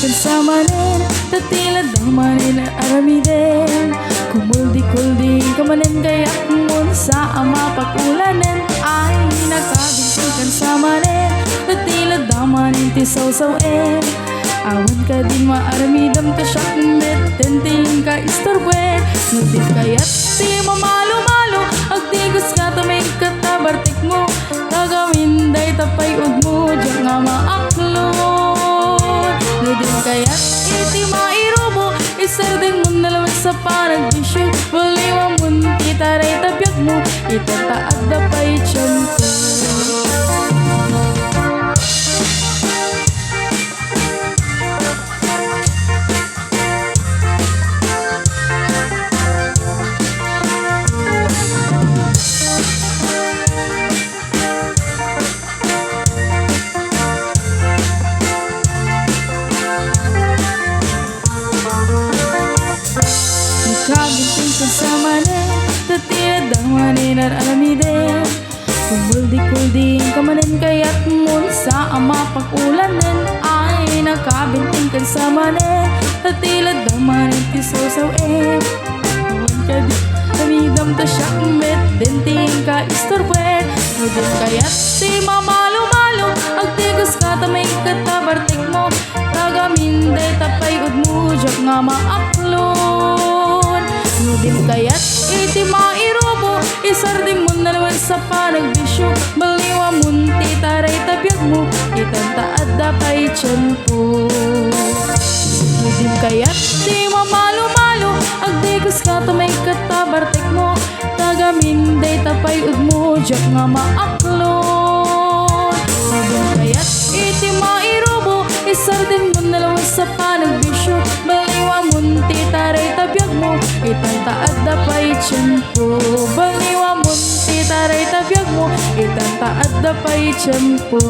kan samanen, tatila damanin aramiden. Kumuldi-kuldi kamanen kayak mun sa ama pagulanen. Ay nakabintin kan samanen, tatila damanin ti saw-sawen. Awan ka din maaramidam ka syakmet, tenting ka istorben. Nagdit kaya't ti mamalo-malo, agtigos ka tamay katabartik mo. Tagawin day tapay udmo, diyak nga maaklon. Nagdit kaya't iti mairobo, isarding mo nalaman sa panagbisyo. Baliwa mo ti taray tabyak mo, itataad na pa'y tiyan ko. Kaginting kan samanen, tatila damanin at alamiden. Kumuldi-kuldi kamanen kaya't mun sa ama pag-ulanen. Ay nakabinting kan samanen, tatila damanin ti saw-sawen. Awan ka di kamidam ta syakmet, denting ka istorben. Nudin kaya't ti mamalo-malo, agtigos ka tamay katabartik mo. Tagamin day tapay udmo, diyak nga maaklon. Nudin kaya't iti mairobo, isarding mo na naman sa panagbisyo. Baliwa mo ti taray tabyak mo, itantaad da pa'y tiyan po. Nudin kaya't ti mamalo-malo, agdigos ka tamay katabartik mo. Tagamin day tapay udmo, diyak nga maaklon. Nudin kaya't iti mairobo, isarding mo na naman sa panagbisyo. Baliwa mo ti taray tabyak mo, itantaad na pa'y tiyan po. Baliwa mo ti taray tabyak mo, itantaad na pa'y tiyan po.